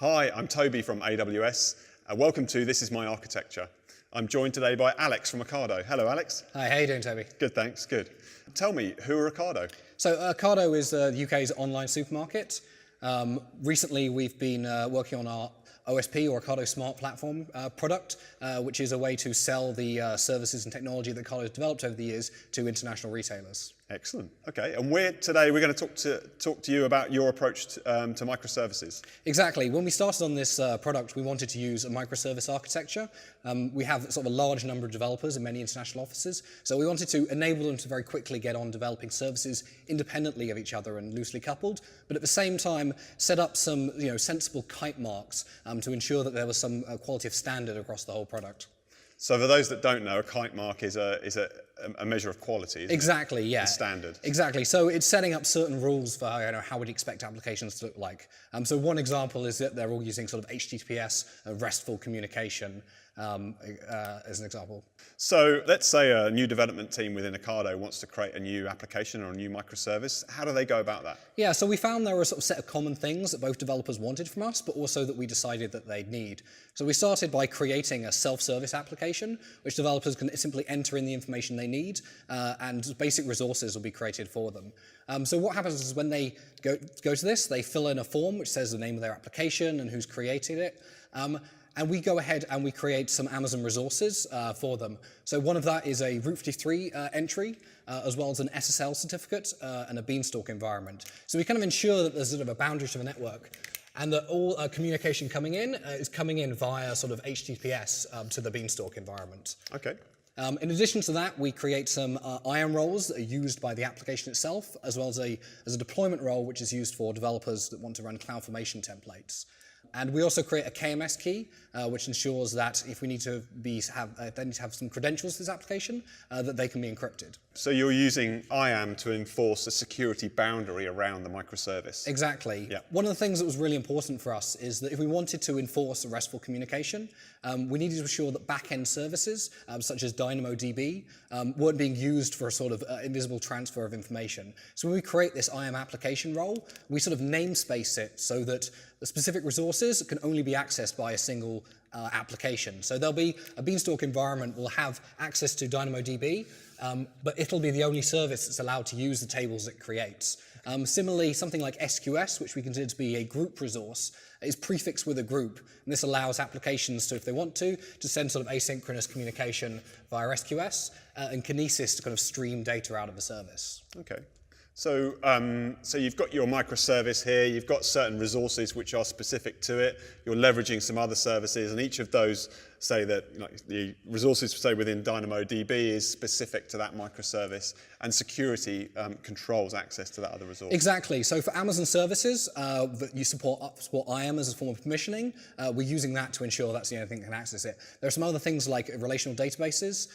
Hi, I'm Toby from AWS. Welcome to This Is My Architecture. I'm joined today by Alex from Ocado. Hello, Alex. Hi, how are you doing, Toby? Good, thanks. Good. Tell me, who are Ocado? So Ocado is the UK's online supermarket. Recently, we've been working on our OSP, or Ocado Smart Platform product, which is a way to sell the services and technology that Ocado has developed over the years to international retailers. Excellent. Okay, and today we're going to talk to you about your approach to microservices. Exactly. When we started on this product, we wanted to use a microservice architecture. We have sort of a large number of developers in many international offices, so we wanted to enable them to very quickly get on developing services independently of each other and loosely coupled, but at the same time set up some sensible kite marks to ensure that there was some quality of standard across the whole product. So for those that don't know, a kite mark is a measure of quality, isn't Exactly, it? yeah. A standard. Exactly. So it's setting up certain rules for how we'd expect applications to look like. So one example is that they're all using sort of HTTPS, RESTful communication, as an example. So let's say a new development team within Ocado wants to create a new application or a new microservice. How do they go about that? Yeah, so we found there were a sort of set of common things that both developers wanted from us, but also that we decided that they'd need. So we started by creating a self-service application, which developers can simply enter in the information they need, and basic resources will be created for them. So what happens is when they go to this, they fill in a form which says the name of their application and who's created it. And we go ahead and we create some Amazon resources for them. So one of that is a Route 53 entry, as well as an SSL certificate and a Beanstalk environment. So we kind of ensure that there's sort of a boundary to the network, and that all communication coming in is coming in via sort of HTTPS to the Beanstalk environment. Okay. In addition to that, we create some IAM roles that are used by the application itself, as well as a deployment role which is used for developers that want to run CloudFormation templates. And we also create a KMS key, which ensures that if we need to they need to have some credentials to this application, that they can be encrypted. So you're using IAM to enforce a security boundary around the microservice. Exactly. Yeah. One of the things that was really important for us is that if we wanted to enforce a RESTful communication, we needed to ensure that back-end services, such as DynamoDB, weren't being used for a sort of invisible transfer of information. So when we create this IAM application role, we sort of namespace it so that the specific resources can only be accessed by a single application. So there'll be a Beanstalk environment will have access to DynamoDB, but it'll be the only service that's allowed to use the tables it creates. Similarly, something like SQS, which we consider to be a group resource, is prefixed with a group, and this allows applications to, if they want to send sort of asynchronous communication via SQS, and Kinesis to kind of stream data out of the service. Okay. So, so you've got your microservice here, you've got certain resources which are specific to it, you're leveraging some other services, and each of those say that the resources, say, within DynamoDB is specific to that microservice, and security controls access to that other resource. Exactly. So for Amazon services, that you support IAM as a form of permissioning, we're using that to ensure that's the only thing that can access it. There are some other things like relational databases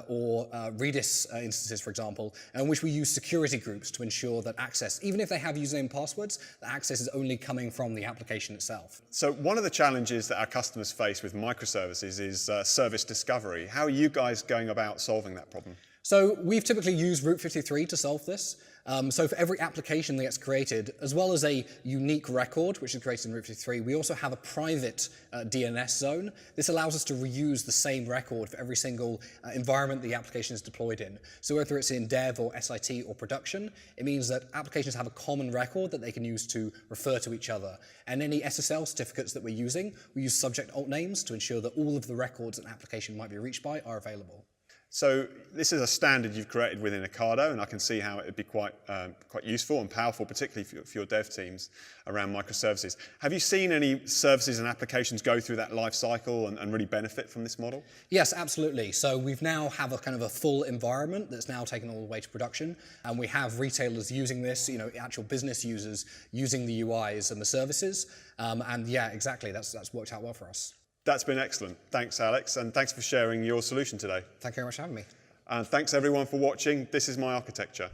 or Redis instances, for example, in which we use security groups to ensure that access, even if they have username and passwords, the access is only coming from the application itself. So one of the challenges that our customers face with microservices is service discovery. How are you guys going about solving that problem? So we've typically used Route 53 to solve this. So for every application that gets created, as well as a unique record, which is created in Route 53, we also have a private DNS zone. This allows us to reuse the same record for every single environment the application is deployed in. So whether it's in dev or SIT or production, it means that applications have a common record that they can use to refer to each other. And any SSL certificates that we're using, we use subject alt names to ensure that all of the records an application might be reached by are available. So this is a standard you've created within Ocado, and I can see how it would be quite useful and powerful, particularly for your dev teams around microservices. Have you seen any services and applications go through that life cycle and really benefit from this model? Yes, absolutely. So we've now have a kind of a full environment that's now taken all the way to production, and we have retailers using this, actual business users using the UIs and the services, and yeah, exactly, that's worked out well for us. That's been excellent. Thanks, Alex, and thanks for sharing your solution today. Thank you very much for having me. And thanks everyone for watching. This is My Architecture.